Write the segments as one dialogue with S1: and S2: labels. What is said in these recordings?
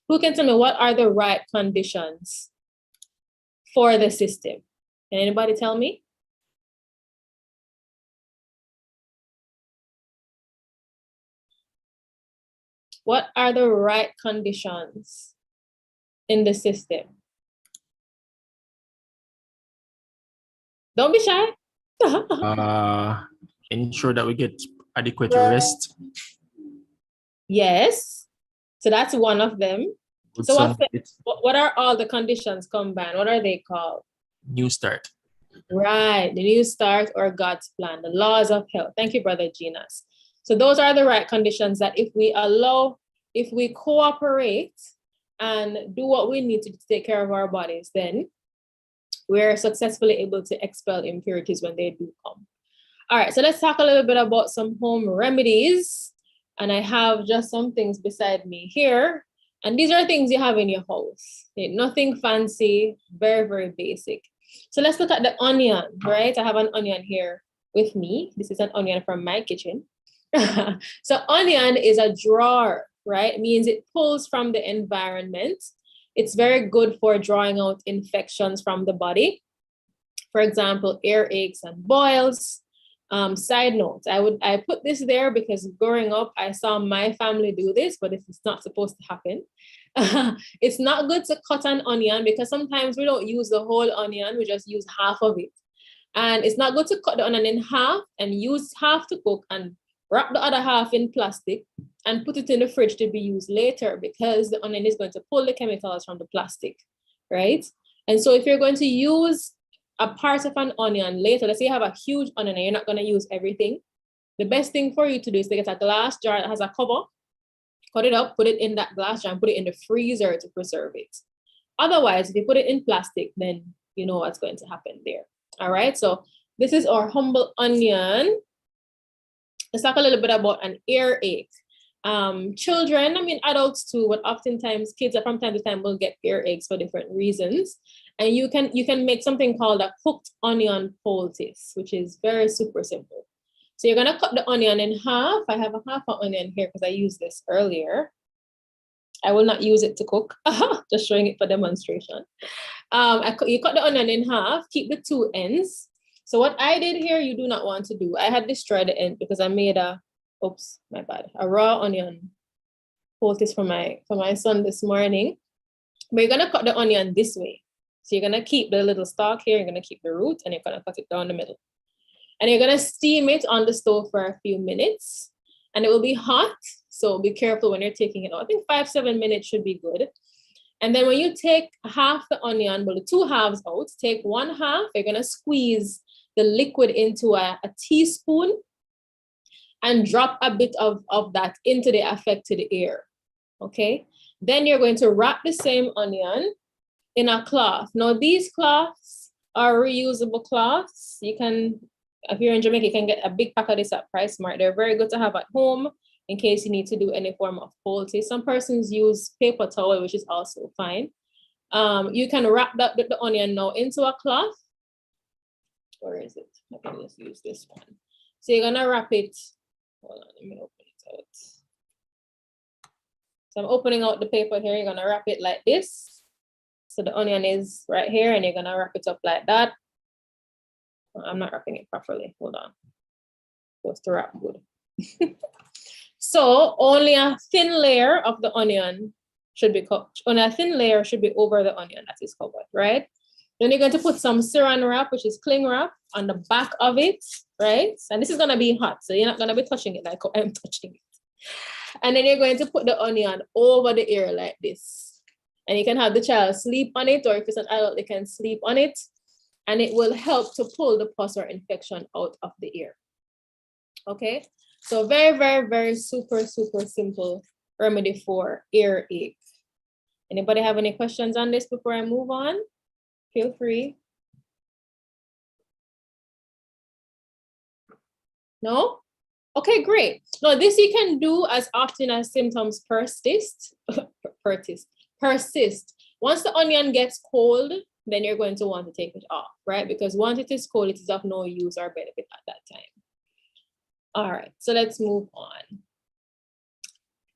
S1: Who can tell me what are the right conditions for the system? Can anybody tell me? What are the right conditions in the system? Don't be shy.
S2: Ensure that we get adequate rest.
S1: Yes. So that's one of them.
S2: Good
S1: So what are all the conditions combined? What are they called?
S2: New start.
S1: Right. The new start or God's plan, the laws of health. Thank you, Brother Genus. So those are the right conditions that if we allow, if we cooperate and do what we need to take care of our bodies, then we're successfully able to expel impurities when they do come. All right, so let's talk a little bit about some home remedies. And I have just some things beside me here. And these are things you have in your house. Nothing fancy, very, very basic. So let's look at the onion, right? I have an onion here with me. This is an onion from my kitchen. So onion is a drawer, right? It means it pulls from the environment. It's very good for drawing out infections from the body. For example, earaches and boils. Side note, I put this there because growing up, I saw my family do this, but this is not supposed to happen. It's not good to cut an onion because sometimes we don't use the whole onion, we just use half of it. And it's not good to cut the onion in half and use half to cook and wrap the other half in plastic and put it in the fridge to be used later because the onion is going to pull the chemicals from the plastic, right? And so if you're going to use a part of an onion later, let's say you have a huge onion and you're not going to use everything, the best thing for you to do is to get a glass jar that has a cover, cut it up, put it in that glass jar and put it in the freezer to preserve it. Otherwise, if you put it in plastic, then you know what's going to happen there. All right, so this is our humble onion. Let's talk a little bit about an earache. Children, I mean adults too, but oftentimes kids from time to time will get earaches for different reasons. And you can make something called a cooked onion poultice, which is very super simple. So you're gonna cut the onion in half. I have a half an onion here because I used this earlier. I will not use it to cook, just showing it for demonstration. You cut the onion in half, keep the two ends. So what I did here, you do not want to do. I had destroyed the end because I made a raw onion poultice for my son this morning. But you're gonna cut the onion this way. So you're gonna keep the little stalk here, you're gonna keep the root, and you're gonna cut it down the middle. And you're gonna steam it on the stove for a few minutes. And it will be hot, so be careful when you're taking it out. I think 5-7 minutes should be good. And then when you take half the onion, well, the two halves out, take one half, you're gonna squeeze the liquid into a teaspoon and drop a bit of that into the affected ear, okay? Then you're going to wrap the same onion in a cloth. Now these cloths are reusable cloths. You can, if you're in Jamaica, you can get a big pack of this at Price Mart. They're very good to have at home in case you need to do any form of poultice. Some persons use paper towel, which is also fine. You can wrap the onion now into a cloth. Where is it? I can just use this one. So you're gonna wrap it. Hold on, let me open it out. So I'm opening out the paper here. You're gonna wrap it like this. So the onion is right here and you're gonna wrap it up like that. I'm not wrapping it properly, hold on. Supposed to wrap good. So only a thin layer of the onion should be cooked. Only a thin layer should be over the onion that is covered, right? Then you're going to put some saran wrap, which is cling wrap, on the back of it, right? And this is gonna be hot, so you're not gonna be touching it like I'm touching it. And then you're going to put the onion over the ear like this. And you can have the child sleep on it, or if it's an adult, they can sleep on it. And it will help to pull the pus or infection out of the ear. Okay, so very, very, very super, super simple remedy for earache. Anybody have any questions on this before I move on? Feel free. No? Okay, great. Now this you can do as often as symptoms persist. Once the onion gets cold, then you're going to want to take it off, right? Because once it is cold, it is of no use or benefit at that time. All right, so let's move on.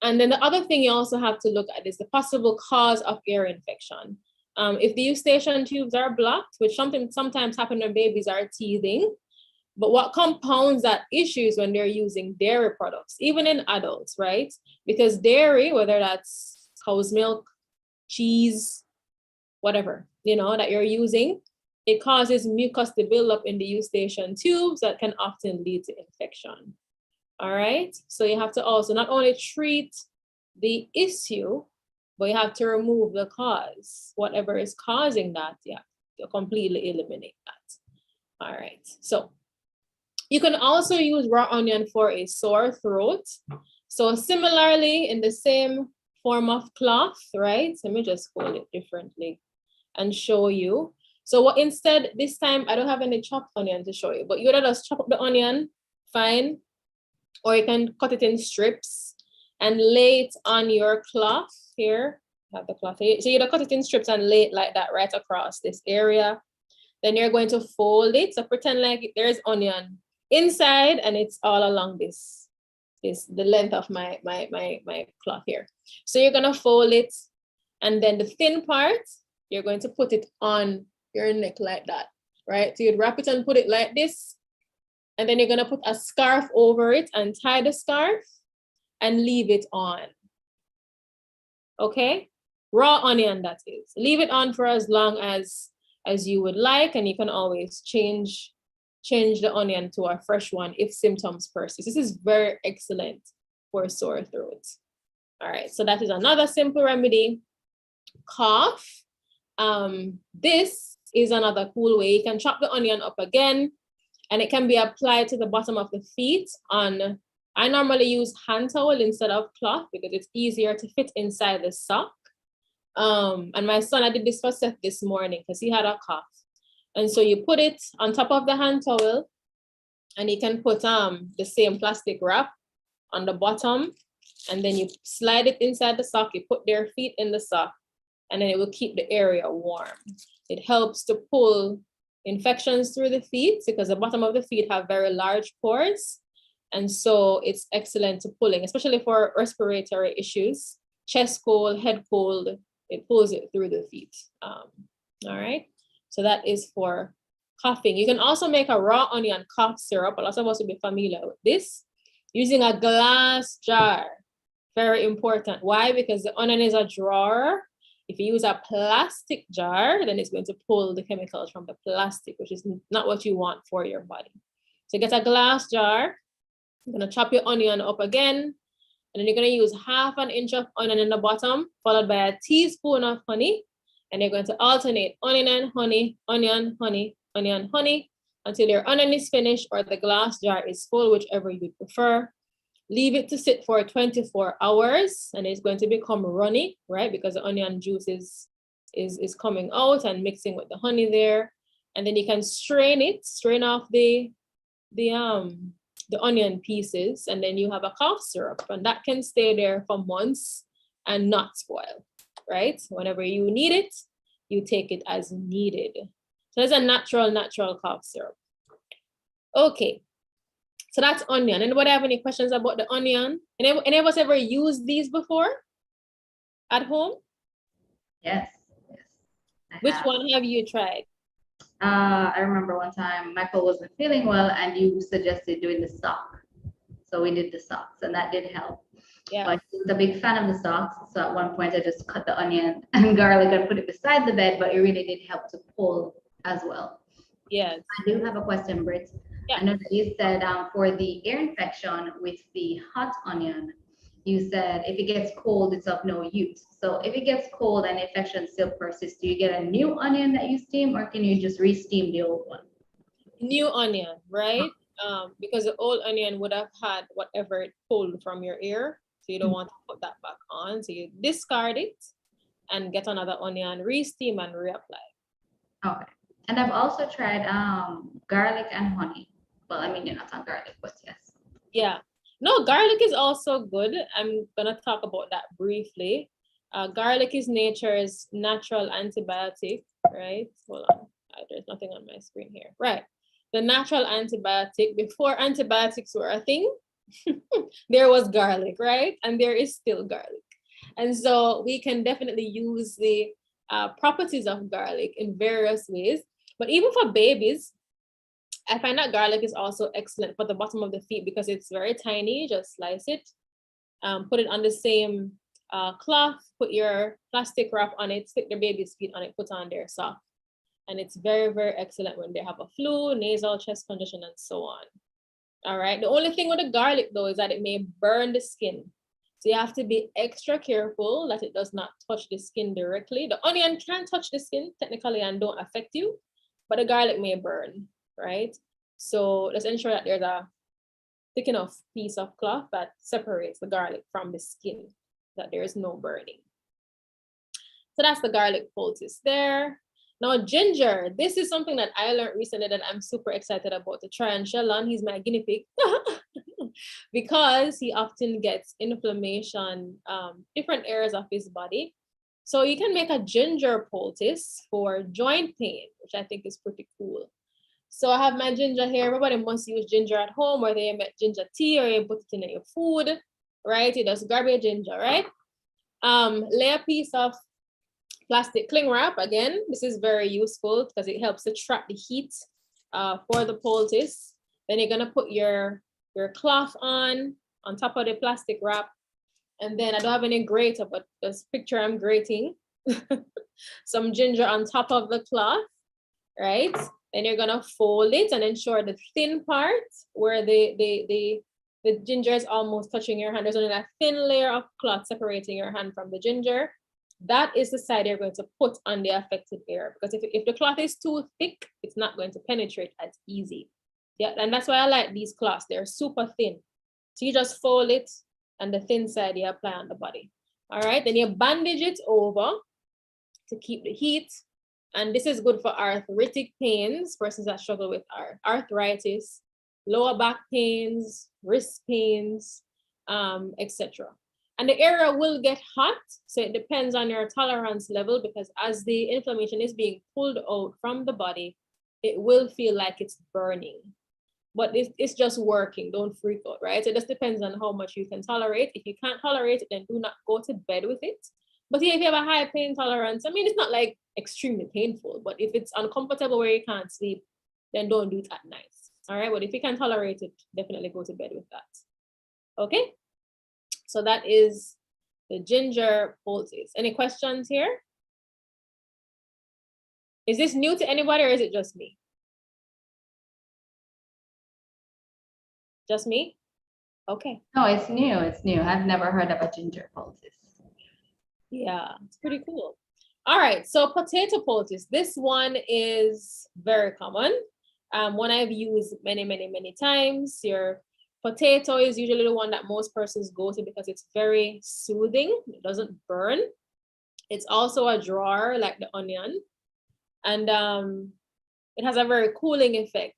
S1: And then the other thing you also have to look at is the possible cause of ear infection. If the eustachian tubes are blocked, which sometimes happen when babies are teething, but what compounds that issue is when they're using dairy products, even in adults, right? Because dairy, whether that's cow's milk, cheese, whatever, that you're using, it causes mucus to build up in the eustachian tubes that can often lead to infection. All right, so you have to also not only treat the issue, but you have to remove the cause. Whatever is causing that, you have to completely eliminate that. All right, so you can also use raw onion for a sore throat. So similarly, in the same form of cloth, right? Let me just fold it differently and show you. So what instead, this time, I don't have any chopped onion to show you, but you would just chop up the onion, fine, or you can cut it in strips and lay it on your cloth here. I have the cloth here. So you'd cut it in strips and lay it like that right across this area. Then you're going to fold it. So pretend like there's onion inside and it's all along the length of my cloth here. So you're gonna fold it, and then the thin part, you're going to put it on your neck like that, right? So you'd wrap it and put it like this, and then you're gonna put a scarf over it and tie the scarf and leave it on. Okay? Raw onion, that is. Leave it on for as long as you would like, and you can always change the onion to a fresh one if symptoms persist. This is very excellent for sore throat. All right, so that is another simple remedy. Cough. This is another cool way. You can chop the onion up again, and it can be applied to the bottom of the feet I normally use hand towel instead of cloth because it's easier to fit inside the sock. And my son, I did this for Seth this morning because he had a cough. And so you put it on top of the hand towel, and you can put the same plastic wrap on the bottom, and then you slide it inside the sock, you put their feet in the sock, and then it will keep the area warm. It helps to pull infections through the feet because the bottom of the feet have very large pores. And so it's excellent to pulling, especially for respiratory issues, chest cold, head cold, it pulls it through the feet. All right. So that is for coughing. You can also make a raw onion cough syrup. A lot of us will be familiar with this using a glass jar. Very important. Why? Because the onion is a drawer. If you use a plastic jar, then it's going to pull the chemicals from the plastic, which is not what you want for your body. So get a glass jar. You're going to chop your onion up again, and then you're going to use half an inch of onion in the bottom, followed by a teaspoon of honey. And you're going to alternate onion and honey, onion, honey, onion, honey, until your onion is finished or the glass jar is full, whichever you prefer. Leave it to sit for 24 hours, and it's going to become runny, right? Because the onion juice is coming out and mixing with the honey there. And then you can strain off the onion pieces, and then you have a cough syrup, and that can stay there for months and not spoil, right? Whenever you need it, you take it as needed. So it's a natural cough syrup. Okay, so that's onion. Anybody have any questions about the onion? Any of us ever used these before at home?
S3: Yes.
S1: Which one have you tried?
S3: I remember one time Michael wasn't feeling well and you suggested doing the sock. So we did the socks, and that did help.
S1: Yeah.
S3: But he was a big fan of the socks. So at one point I just cut the onion and garlic and put it beside the bed, but it really did help to pull as well.
S1: Yes.
S3: I do have a question, Britt.
S1: Yeah.
S3: I know that you said for the ear infection with the hot onion, you said if it gets cold, it's of no use. So if it gets cold and the infection still persists, do you get a new onion that you steam, or can you just re-steam the old one?
S1: New onion, right? Because the old onion would have had whatever it pulled from your ear. So you don't want to put that back on. So you discard it and get another onion, re-steam and reapply.
S3: Okay. And I've also tried garlic and honey. Well, I mean, you're not on garlic, but yes.
S1: Yeah. No, garlic is also good. I'm going to talk about that briefly. Garlic is nature's natural antibiotic, right? Hold on. There's nothing on my screen here. Right. The natural antibiotic, before antibiotics were a thing, there was garlic, right? And there is still garlic. And so we can definitely use the properties of garlic in various ways. But even for babies, I find that garlic is also excellent for the bottom of the feet because it's very tiny. Just slice it, put it on the same cloth, put your plastic wrap on it, stick the baby's feet on it, put on their sock. And it's very, very excellent when they have a flu, nasal, chest condition, and so on. All right. The only thing with the garlic, though, is that it may burn the skin. So you have to be extra careful that it does not touch the skin directly. The onion can touch the skin technically and don't affect you, but the garlic may burn, right? So let's ensure that there's a thick enough piece of cloth that separates the garlic from the skin, that there is no burning. So that's the garlic poultice there. Now, ginger, this is something that I learned recently that I'm super excited about to try. And Shalon, he's my guinea pig because he often gets inflammation, different areas of his body. So you can make a ginger poultice for joint pain, which I think is pretty cool. So I have my ginger here. Everybody must use ginger at home, or they make ginger tea, or you put it in your food, right? You just grab your ginger, right? Lay a piece of plastic cling wrap. Again, this is very useful because it helps to trap the heat for the poultice. Then you're gonna put your cloth on top of the plastic wrap. And then I don't have any grater, but this picture I'm grating some ginger on top of the cloth, right? Then you're gonna fold it and ensure the thin part where the ginger is almost touching your hand. There's only a thin layer of cloth separating your hand from the ginger. That is the side you're going to put on the affected area, because if the cloth is too thick, it's not going to penetrate as easy. Yeah, and that's why I like these cloths. They're super thin. So you just fold it and the thin side you apply on the body. All right, then you bandage it over to keep the heat. And this is good for arthritic pains, persons that struggle with arthritis, lower back pains, wrist pains, etc. And the area will get hot, so it depends on your tolerance level, because as the inflammation is being pulled out from the body, it will feel like it's burning. But it's just working, don't freak out, right? So it just depends on how much you can tolerate. If you can't tolerate it, then do not go to bed with it. But if you have a high pain tolerance, I mean, it's not like extremely painful, but if it's uncomfortable where you can't sleep, then don't do it at night. All right, but if you can tolerate it, definitely go to bed with that. Okay, so that is the ginger poultice. Any questions here? Is this new to anybody, or is it just me? Just me? Okay.
S3: No, it's new. It's new. I've never heard of a ginger poultice.
S1: Yeah, it's pretty cool. All right, so potato poultice. This one is very common. One I've used many, many, many times. Your potato is usually the one that most persons go to because it's very soothing. It doesn't burn. It's also a drawer like the onion. And it has a very cooling effect.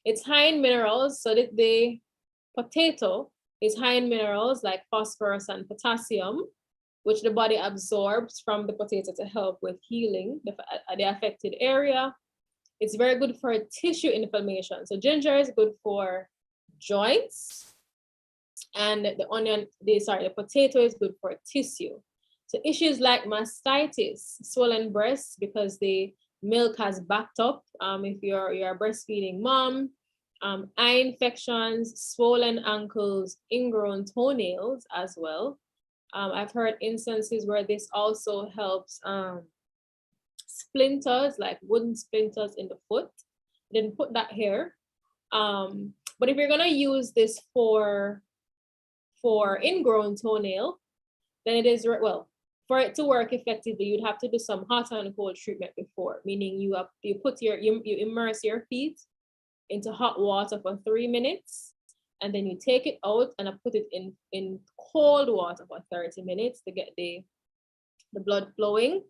S1: It's high in minerals, so that the potato is high in minerals like phosphorus and potassium, which the body absorbs from the potato to help with healing the affected area. It's very good for tissue inflammation. So ginger is good for joints, and the potato is good for tissue. So issues like mastitis, swollen breasts because the milk has backed up, if you're a breastfeeding mom, eye infections, swollen ankles, ingrown toenails as well. I've heard instances where this also helps splinters, like wooden splinters in the foot. Didn't put that here. But if you're gonna use this for ingrown toenail, then it is, well, for it to work effectively, you'd have to do some hot and cold treatment before, meaning you immerse your feet into hot water for 3 minutes, and then you take it out and put it in cold water for 30 minutes to get the blood flowing.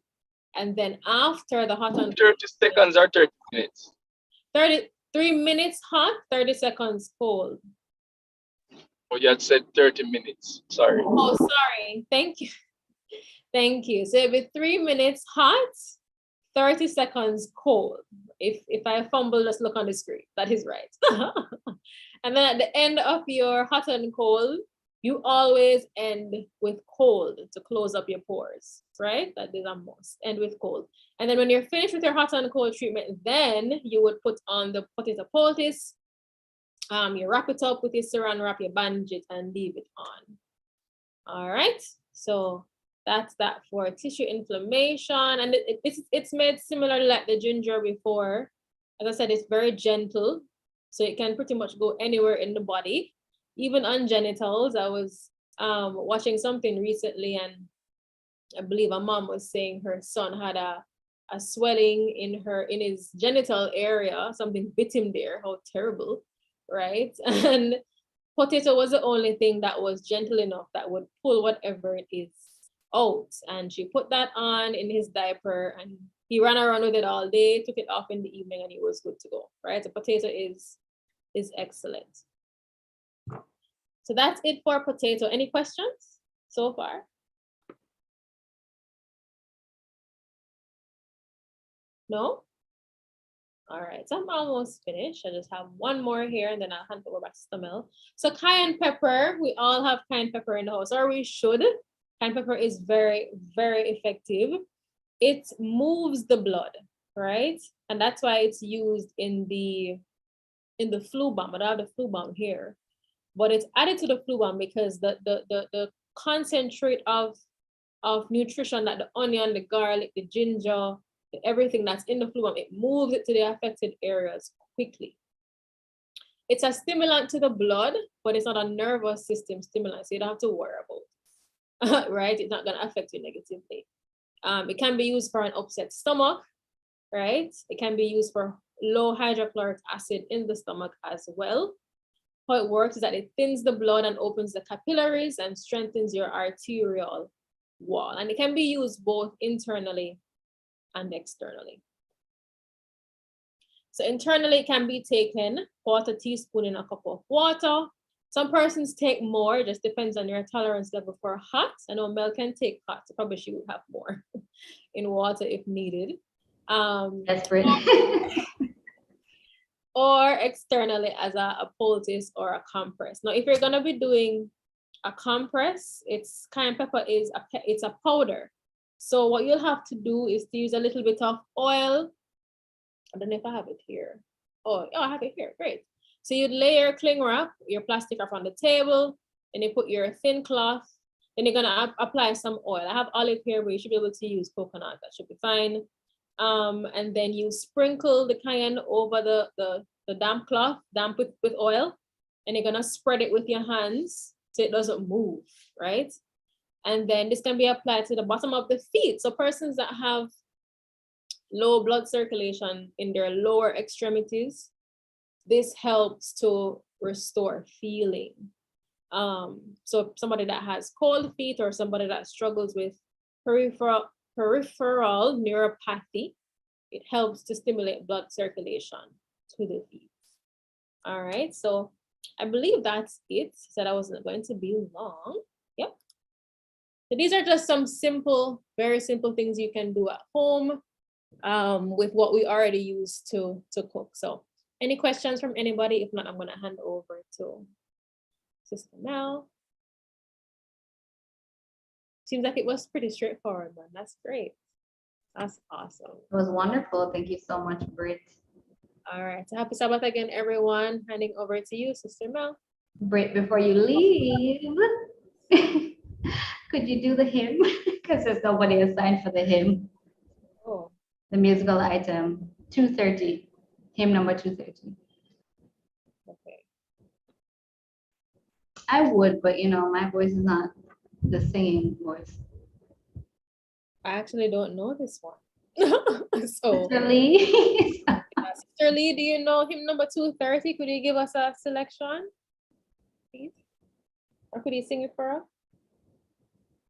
S1: And then after the hot and
S4: 30 seconds or 30 minutes?
S1: 33 minutes hot, 30 seconds cold.
S4: Oh, you had said 30 minutes. Sorry.
S1: Oh, sorry. Thank you. Thank you. So it'll be 3 minutes hot, 30 seconds cold. If I fumble, just look on the screen. That is right. And then at the end of your hot and cold, you always end with cold to close up your pores, right? That is a must. End with cold. And then when you're finished with your hot and cold treatment, then you would put on the potato poultice. You wrap it up with your saran wrap, you bandage it and leave it on. All right. So that's that for tissue inflammation. And it's made similar like the ginger before. As I said, it's very gentle. So it can pretty much go anywhere in the body, even on genitals. I was watching something recently, and I believe a mom was saying her son had a swelling in his genital area. Something bit him there. How terrible, right? And potato was the only thing that was gentle enough that would pull whatever it is out. And she put that on in his diaper, and he ran around with it all day, took it off in the evening, and he was good to go, right? The potato is excellent. So that's it for potato. Any questions so far? No? All right, so I'm almost finished. I just have one more here, and then I'll hand over back to Stamel. So cayenne pepper, we all have cayenne pepper in the house, or we should. Cayenne pepper is very, very effective. It moves the blood, right? And that's why it's used in the flu balm. I don't have the flu balm here, but it's added to the flu balm because the concentrate of nutrition that the onion, the garlic, the ginger, everything that's in the flu balm, it moves it to the affected areas quickly. It's a stimulant to the blood, but it's not a nervous system stimulant, so you don't have to worry about it, right? It's not going to affect you negatively. It can be used for an upset stomach, right? It can be used for low hydrochloric acid in the stomach as well. How it works is that it thins the blood and opens the capillaries and strengthens your arterial wall. And it can be used both internally and externally. So internally, it can be taken 1/4 teaspoon in a cup of water. Some persons take more, it just depends on your tolerance level for hot. I know Mel can take hot, so probably she would have more in water if needed.
S3: Desperate.
S1: Or externally as a poultice or a compress. Now, if you're gonna be doing a compress, it's cayenne pepper it's a powder. So what you'll have to do is to use a little bit of oil. I don't know if I have it here. Oh, I have it here, great. So you'd lay your cling wrap, your plastic wrap on the table, and you put your thin cloth, then you're gonna apply some oil. I have olive here, but you should be able to use coconut, that should be fine. And then you sprinkle the cayenne over the damp cloth, damp with oil, and you're gonna spread it with your hands so it doesn't move, right? And then this can be applied to the bottom of the feet. So persons that have low blood circulation in their lower extremities, this helps to restore feeling. So somebody that has cold feet or somebody that struggles with peripheral neuropathy, it helps to stimulate blood circulation to the feet. All right, so I believe that's it. Said I wasn't going to be long. Yep. So these are just some simple, very simple things you can do at home with what we already use to cook. So any questions from anybody? If not, I'm going to hand over to Sister Mel. Seems like it was pretty straightforward, man. That's great. That's awesome.
S3: It was wonderful. Thank you so much, Britt.
S1: All right. So happy Sabbath again, everyone. Handing over to you, Sister Mel.
S3: Britt, before you leave, could you do the hymn? Because there's nobody assigned for the hymn.
S1: Oh.
S3: The musical item, 230, hymn number 230.
S1: Okay.
S3: I would, but you know, my voice is not the singing voice.
S1: I actually don't know this one. So,
S3: Sister Lee.
S1: Sister Lee, do you know hymn number 230? Could you give us a selection, please? Or could you sing it for us?